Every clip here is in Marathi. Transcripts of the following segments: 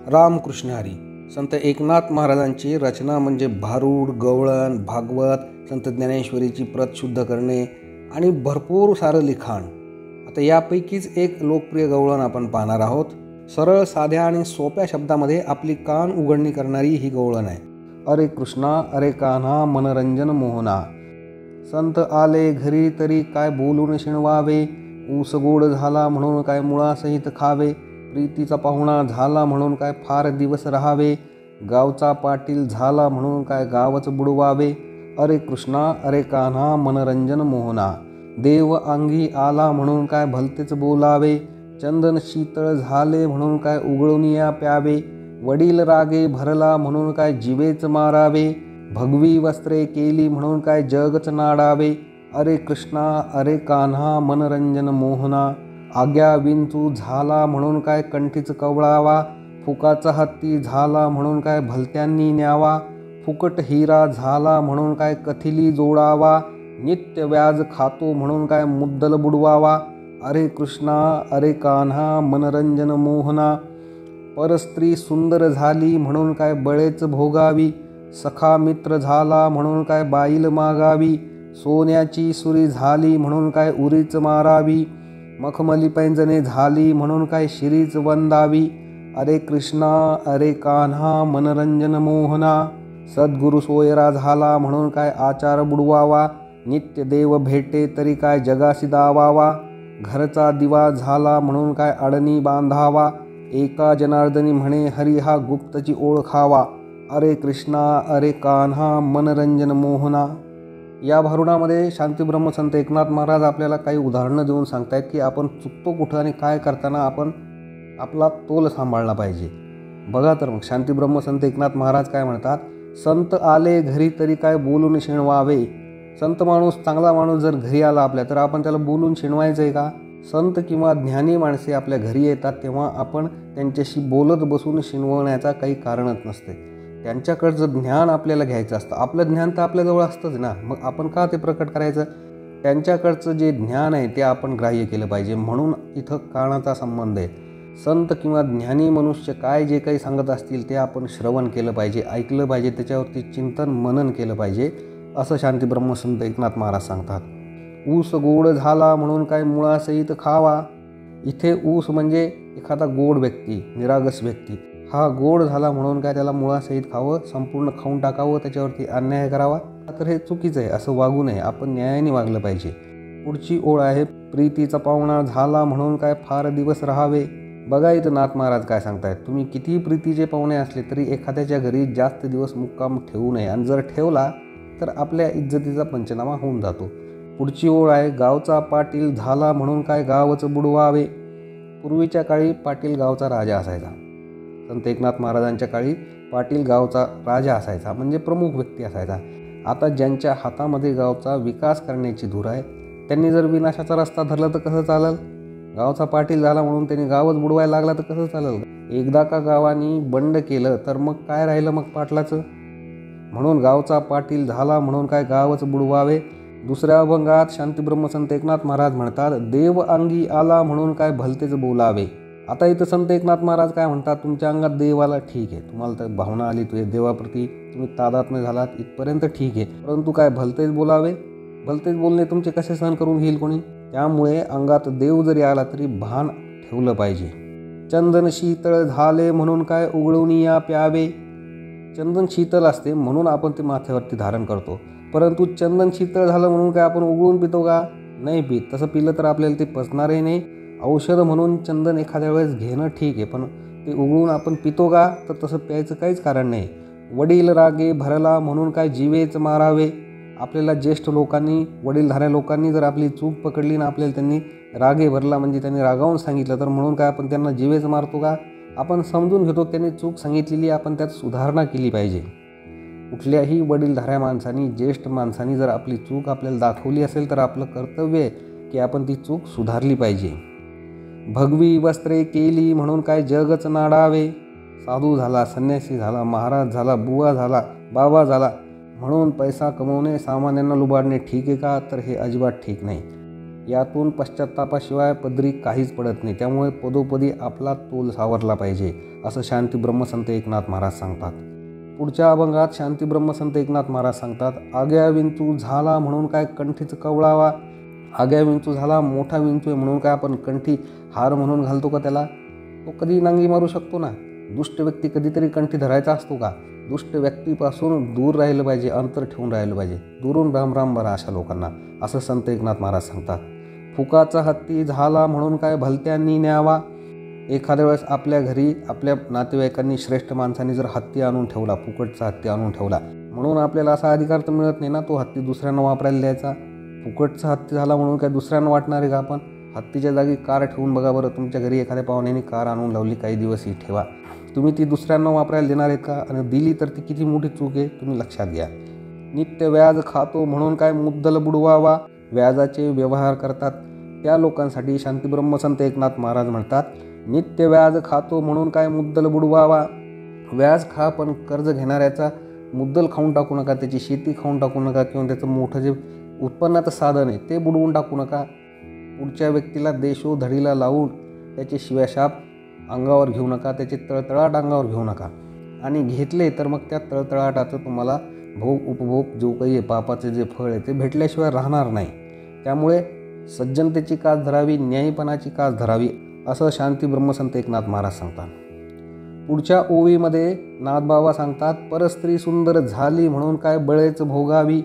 रामकृष्ण हरी. संत एकनाथ महाराजांची रचना म्हणजे भारूड, गवळण, भागवत, संत ज्ञानेश्वरीची प्रत शुद्ध करणे आणि भरपूर सारं लिखाण. आता यापैकीच एक लोकप्रिय गवळण आपण पाहणार आहोत. सरळ, साध्या आणि सोप्या शब्दामध्ये आपली कान उघडणी करणारी ही गवळण आहे. अरे कृष्णा अरे कान्हा मनरंजन मोहना, संत आले घरी तरी काय बोलून शिणवावे, ऊस गोड झाला म्हणून काय मुळासहित खावे, प्रीतीचा पाहुणा झाला म्हणून काय फार दिवस राहावे, गावचा पाटील झाला म्हणून काय गावच बुडवावे. अरे कृष्णा अरे कान्हा मनरंजन मोहना, देव अंगी आला म्हणून काय भलतेच बोलावे, चंदन शीतळ झाले म्हणून काय उगळूनिया प्यावे, वडील रागे भरला म्हणून काय जिवेच मारावे, भगवी वस्त्रे केली म्हणून काय जगच नाडावे. अरे कृष्णा अरे कान्हा मनरंजन मोहना, आज्ञा विंचू झाला म्हणून काय कंठीच कवळावा, फुकाचा हत्ती झाला म्हणून काय भलत्यांनी न्यावा, फुकट हिरा झाला म्हणून काय कथिली जोडावा, नित्य व्याज खातो म्हणून काय मुद्दल बुडवावा. अरे कृष्णा अरे कान्हा मनरंजन मोहना, परस्त्री सुंदर झाली म्हणून काय बळेच भोगावी, सखा मित्र झाला म्हणून काय बाईल मागावी, सोन्याची सुरी झाली म्हणून काय उरीच मारावी, मखमली पैंजणे झाली म्हणून काय शिरीच वंदावी. अरे कृष्णा अरे कान्हा मनरंजन मोहना, सद्गुरु सोयरा झाला म्हणून काय आचार बुडवावा, नित्य देव भेटे तरी काय जगासी दावावा, घरचा दिवा झाला म्हणून काय अडणी बांधावा, एका जनार्दनी म्हणे हरी हा गुप्तची ओळखावा. अरे कृष्णा अरे कान्हा मनरंजन मोहना. या भारुडामध्ये शांतीब्रह्म संत एकनाथ महाराज आपल्याला काही उदाहरणं देऊन सांगतायत की आपण चुकतो कुठं आणि काय करताना आपण आपला तोल सांभाळला पाहिजे. बघा तर मग शांतीब्रह्म संत एकनाथ महाराज काय म्हणतात, संत आले घरी तरी काय बोलून शिणवावे. संत माणूस, चांगला माणूस जर घरी आला आपल्या, तर आपण त्याला बोलून शिणवायचं आहे का? संत किंवा ज्ञानी माणसे आपल्या घरी येतात तेव्हा आपण त्यांच्याशी बोलत बसून शिणवण्याचा काही कारणच नसते. त्यांच्याकडचं ज्ञान आपल्याला घ्यायचं असतं. आपलं ज्ञान तर आपल्याजवळ असतंच ना, मग आपण का ते प्रकट करायचं? त्यांच्याकडचं जे ज्ञान आहे ते आपण ग्राह्य केलं पाहिजे. म्हणून इथं कानाचा संबंध आहे. संत किंवा ज्ञानी मनुष्य काय जे काही सांगत असतील ते आपण श्रवण केलं पाहिजे, ऐकलं पाहिजे, त्याच्यावरती चिंतन मनन केलं पाहिजे, असं शांतीब्रह्म संत एकनाथ महाराज सांगतात. ऊस गोड झाला म्हणून काय मुळासहित खावा. इथे ऊस म्हणजे एखादा गोड व्यक्ती, निरागस व्यक्ती. हा गोड झाला म्हणून काय त्याला मुळासहित खावं, संपूर्ण खाऊन टाकावं, त्याच्यावरती अन्याय करावा, तर हे चुकीचं आहे. असं वागू नये. आपण न्यायाने वागलं पाहिजे. पुढची ओळ आहे, प्रीतीचा पाहुणा झाला म्हणून काय फार दिवस राहावे. बघा इथं नाथ महाराज काय सांगतायत, तुम्ही कितीही प्रीतीचे पाहुणे असले तरी एखाद्याच्या घरी जास्त दिवस मुक्काम ठेवू नये, आणि जर ठेवला तर आपल्या इज्जतीचा पंचनामा होऊन जातो. पुढची ओळ आहे, गावचा पाटील झाला म्हणून काय गावच बुडवावे. पूर्वीच्या काळी पाटील गावचा राजा असायचा. संत एकनाथ महाराजांच्या काळी पाटील गावचा राजा असायचा, म्हणजे प्रमुख व्यक्ती असायचा. आता ज्यांच्या हातामध्ये गावचा विकास करण्याची धूर आहे त्यांनी जर विनाशाचा रस्ता धरला तर कसं चालेल? गावचा पाटील झाला म्हणून त्यांनी गावच बुडवायला लागला तर कसं चालेल? एकदा का गावानी बंड केलं तर मग काय राहिलं मग पाटलाचं? म्हणून गावचा पाटील झाला म्हणून काय गावच बुडवावे. दुसऱ्या अभंगात शांतीब्रह्म संत एकनाथ महाराज म्हणतात, देव अंगी आला म्हणून काय भलतेच बोलावे. आता इथं संत एकनाथ महाराज काय म्हणतात, तुमच्या अंगात देव आला ठीक आहे, तुम्हाला तर भावना आली, तुझ्या देवाप्रती तुम्ही तादात्म्य झालात, इथपर्यंत ठीक आहे, परंतु काय भलतेच बोलावे? भलतेच बोलणे तुमचे कसे सहन करून घेईल कोणी? त्यामुळे अंगात देव जरी आला तरी भान ठेवलं पाहिजे. चंदन शीतळ झाले म्हणून काय उगळूनिया प्यावे. चंदन शीतल असते म्हणून आपण ते माथ्यावरती धारण करतो, परंतु चंदन शीतळ झालं म्हणून काय आपण उगळून पितो का? नाही पित. तसं पिलं तर आपल्याला ते पचणारही नाही. औषध म्हणून चंदन एखाद्या वेळेस घेणं ठीक आहे, पण ते उगळून आपण पितो का? तर तसं प्यायचं काहीच कारण नाही. वडील रागे भरला म्हणून काय जिवेच मारावे. आपल्याला ज्येष्ठ लोकांनी, वडीलधाऱ्या लोकांनी जर आपली चूक पकडली ना, आपल्याला त्यांनी रागे भरला म्हणजे त्यांनी रागावून सांगितलं, तर म्हणून काय आपण त्यांना जिवेच मारतो का? आपण समजून घेतो त्यांनी चूक सांगितलेली, आपण त्यात सुधारणा केली पाहिजे. कुठल्याही वडीलधाऱ्या माणसांनी, ज्येष्ठ माणसांनी जर आपली चूक आपल्याला दाखवली असेल तर आपलं कर्तव्य आहे की आपण ती चूक सुधारली पाहिजे. भगवी वस्त्रे केली म्हणून काय जगच नाडावे. साधू झाला, संन्यासी झाला, महाराज झाला, बुवा झाला, बाबा झाला म्हणून पैसा कमवणे, सामान्यांना लुबाडणे ठीक आहे का? तर हे अजिबात ठीक नाही. यातून पश्चात्तापाशिवाय पदरी काहीच पडत नाही. त्यामुळे पदोपदी आपला तोल सावरला पाहिजे असं शांती ब्रह्मसंत एकनाथ महाराज सांगतात. पुढच्या अभंगात शांती ब्रह्मसंत एकनाथ महाराज सांगतात, आग्या विंचू झाला म्हणून काय कंठीच कवळावा. आग्या विंचू झाला, मोठा विंचू आहे म्हणून काय आपण कंठी हार म्हणून घालतो का त्याला? तो कधी नांगी मारू शकतो ना. दुष्ट व्यक्ती कधीतरी कंठी धरायचा असतो का? दुष्ट व्यक्तीपासून दूर राहिलं पाहिजे, अंतर ठेवून राहिलं पाहिजे. दुरून राम राम बरा अशा लोकांना, असं संत एकनाथ महाराज सांगतात. फुकाचा हत्ती झाला म्हणून काय भलत्यांनी न्यावा. एखाद्या वेळेस आपल्या घरी आपल्या नातेवाईकांनी श्रेष्ठ माणसांनी जर हत्ती आणून ठेवला, फुकटचा हत्ती आणून ठेवला, म्हणून आपल्याला असा अधिकार तर मिळत नाही ना तो हत्ती दुसऱ्यांना वापरायला द्यायचा. फुकटचा हत्ती झाला म्हणून काय दुसऱ्यांना वाटणार आहे का आपण? हत्तीच्या जागी कार ठेवून बघा बरं. तुमच्या घरी एखाद्या पाहुण्याने कार आणून लावली, काही दिवस ही ठेवा. तुम्ही ती दुसऱ्यांना वापरायला देणार आहेत का? आणि दिली तर ती किती मोठी चूक आहे, तुम्ही लक्षात घ्या. नित्य व्याज खातो म्हणून काय मुद्दल बुडवावा. व्याजाचे व्यवहार करतात त्या लोकांसाठी शांती ब्रह्मसंत एकनाथ महाराज म्हणतात, नित्य व्याज खातो म्हणून काय मुद्दल बुडवावा. व्याज खा, पण कर्ज घेणाऱ्याचा मुद्दल खाऊन टाकू नका, त्याची शेती खाऊन टाकू नका, किंवा त्याचं मोठं जे उत्पन्नाचं साधन आहे ते बुडवून टाकू नका. पुढच्या व्यक्तीला देशोधडीला लावून त्याचे शिव्याशाप अंगावर घेऊ नका, त्याचे तळतळाट अंगावर घेऊ नका. आणि घेतले तर मग त्या तळतळाटाचं तुम्हाला भोग उपभोग जो काही आहे, पापाचे जे फळ आहे ते भेटल्याशिवाय राहणार नाही. त्यामुळे सज्जनतेची कास धरावी, न्यायीपणाची कास धरावी, असं शांती ब्रह्मसंत एकनाथ महाराज सांगतात. पुढच्या ओवीमध्ये नाथबाबा सांगतात, परस्त्री सुंदर झाली म्हणून काय बळेच भोगावी.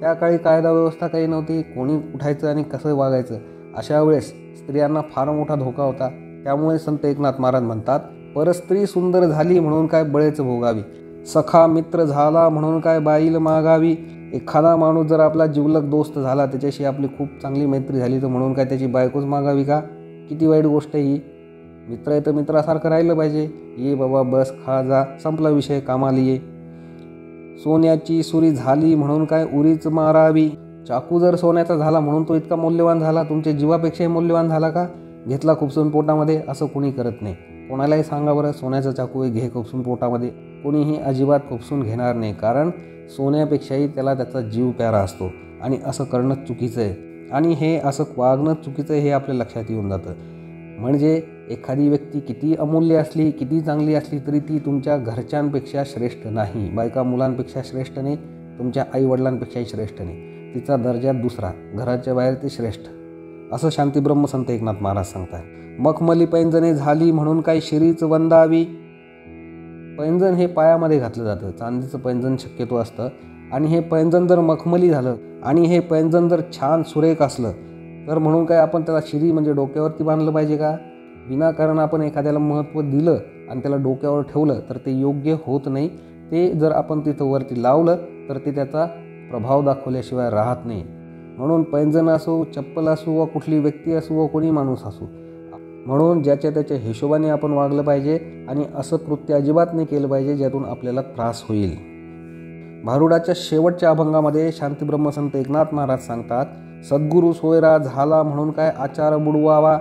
त्या काळी कायदा व्यवस्था काही नव्हती, कोणी उठायचं आणि कसं वागायचं. अशा वेळेस स्त्रियांना फार मोठा धोका होता. त्यामुळे संत एकनाथ महाराज म्हणतात, परस्त्री सुंदर झाली म्हणून काय बळेच भोगावी. सखा मित्र झाला म्हणून काय बाईल मागावी. एखादा माणूस जर आपला जिवलग दोस्त झाला, त्याच्याशी आपली खूप चांगली मैत्री झाली, तर म्हणून काय त्याची बायकोच मागावी का? किती वाईट गोष्ट आहे ही. मित्र आहे तर मित्रासारखं राहिलं पाहिजे. ये बाबा बस खा जा, संपला विषय, कामाला ये. सोन्याची सुरी झाली म्हणून काय उरीच मारावी. चाकू जर सोन्याचा झाला म्हणून तो इतका मौल्यवान झाला, तुमच्या जीवापेक्षाही मौल्यवान झाला का? घेतला खुपसून पोटामध्ये, असं कोणी करत नाही. कोणालाही सांगा बरं, सोन्याचा चाकू आहे घे खुपसून पोटामध्ये, कोणीही अजिबात खुपसून घेणार नाही. कारण सोन्यापेक्षाही त्याला त्याचा जीव प्यारा असतो, आणि असं करणं चुकीचं आहे. आणि हे असं वागणं चुकीचं आहे हे आपल्या लक्षात येऊन जातं. म्हणजे एखादी व्यक्ती किती अमूल्य असली, किती चांगली असली, तरी ती तुमच्या घरच्यांपेक्षा श्रेष्ठ नाही. बायका मुलांपेक्षा श्रेष्ठ नाही, तुमच्या आईवडिलांपेक्षाही श्रेष्ठ नाही. तिचा दर्जा दुसरा, घराच्या बाहेर ती श्रेष्ठ, असं शांती ब्रह्मसंत एकनाथ महाराज सांगतात. मखमली पैंजणे झाली म्हणून काय शिरीच वंदावी. पैंजण हे पायामध्ये घातलं जातं, चांदीचं पैंजण शक्यतो असतं. आणि हे पैंजण जर मखमली झालं आणि हे पैंजण जर छान सुरेख असलं, तर म्हणून काय आपण त्याला शिरी म्हणजे डोक्यावरती बांधलं पाहिजे का? विनाकारण आपण एखाद्याला महत्त्व दिलं आणि त्याला डोक्यावर ठेवलं तर ते योग्य होत नाही. ते जर आपण तिथं वरती लावलं तर ते त्याचा प्रभाव दाखवल्याशिवाय राहत नाही. म्हणून पैंजण असो, चप्पल असो, व कुठली व्यक्ती असो, व कोणी माणूस असो, म्हणून ज्याच्या त्याच्या हिशोबाने आपण वागलं पाहिजे. आणि असं कृत्य अजिबात नाही केलं पाहिजे ज्यातून आपल्याला त्रास होईल. भारुडाच्या शेवटच्या अभंगामध्ये शांती ब्रह्मसंत एकनाथ महाराज सांगतात, सद्गुरू सोयरा झाला म्हणून काय आचार बुडवावा.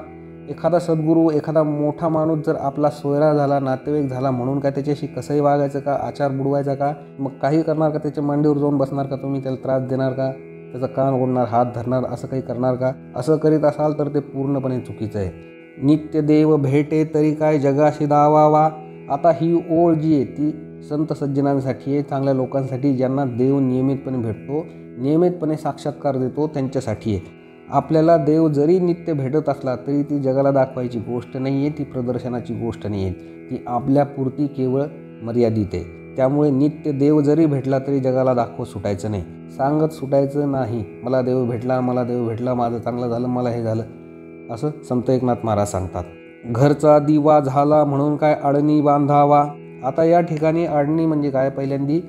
एखादा सद्गुरू, एखादा मोठा माणूस जर आपला सोयरा झाला, नातेवाईक झाला, म्हणून काय त्याच्याशी कसंही वागायचं का? आचार बुडवायचा का? मग काही करणार का? त्याच्या मांडीवर जाऊन बसणार का तुम्ही? त्याला त्रास देणार का? त्याचा कान ओढणार, हात धरणार, असं काही करणार का? असं करीत असाल तर ते पूर्णपणे चुकीचं आहे. नित्य देव भेटे तरी काय जगाशी दावावा. आता ही ओळ जी आहे ती संत सज्जनांसाठी आहे, चांगल्या लोकांसाठी, ज्यांना देव नियमितपणे भेटतो, नियमितपणे साक्षात्कार देतो, त्यांच्यासाठी आहे. आपल्याला देव जरी नित्य भेटत असला तरी ती जगाला दाखवायची गोष्ट नाही आहे, ती प्रदर्शनाची गोष्ट नाही आहे, ती आपल्यापुरती केवळ मर्यादित आहे. त्यामुळे नित्य देव जरी भेटला तरी जगाला दाखवत सुटायचं नाही, सांगत सुटायचं नाही, मला देव भेटला, मला देव भेटला, माझं चांगलं झालं, मला हे झालं, असं संत एकनाथ महाराज सांगतात. घरचा दिवा झाला म्हणून काय अडणी बांधावा. आता या ठिकाणी अडणी म्हणजे काय? पहिल्यांदी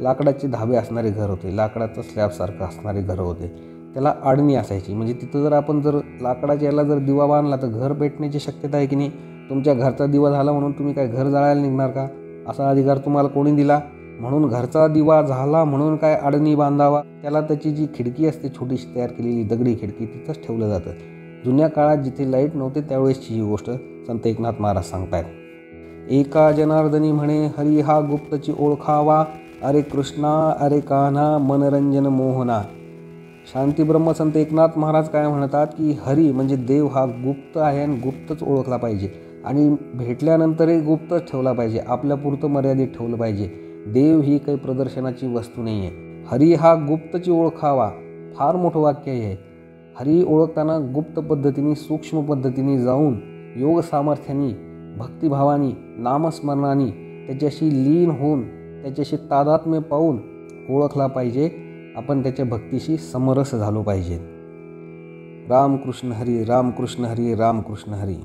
लाकडाचे धाबे असणारे घर होते, लाकडाचं स्लॅबसारखं असणारे घर होते, त्याला अडणी असायची. म्हणजे तिथं जर आपण जर लाकडाच्या याला जर दिवा बांधला तर घर पेटण्याची शक्यता आहे की नाही? तुमच्या घरचा दिवा झाला म्हणून तुम्ही काय घर जाळायला निघणार का? असा अधिकार तुम्हाला कोणी दिला? म्हणून घरचा दिवा झाला म्हणून काय अडणी बांधावा. त्याला त्याची जी खिडकी असते छोटीशी तयार केलेली दगडी खिडकी, तिथंच ठेवलं जातं. जुन्या काळात जिथे लाईट नव्हते त्यावेळेसची ही गोष्ट संत एकनाथ महाराज सांगतायत. एका जनार्दनी म्हणे हरी हा गुप्तची ओळखावा. अरे कृष्णा अरे कान्हा मनरंजन मोहना. शांती ब्रह्मसंत एकनाथ महाराज काय म्हणतात की हरी म्हणजे देव हा गुप्त आहे आणि गुप्तच ओळखला पाहिजे आणि भेटल्यानंतरही गुप्तच ठेवला पाहिजे, आपल्यापुरतं मर्यादित ठेवलं पाहिजे. देव ही काही प्रदर्शनाची वस्तू नाही आहे. हरी हा गुप्तची ओळखावा, फार मोठं वाक्य आहे. हरी ओळखताना गुप्त पद्धतीने, सूक्ष्म पद्धतीने जाऊन योग सामर्थ्याने, भक्तिभावाने, नामस्मरणाने त्याच्याशी लीन होऊन, त्याच्याशी तादात्म्य पाहून ओळखला पाहिजे. आपण त्याच्या भक्तीशी समरस झालो पाहिजे. रामकृष्ण हरी, रामकृष्ण हरी, रामकृष्ण हरी.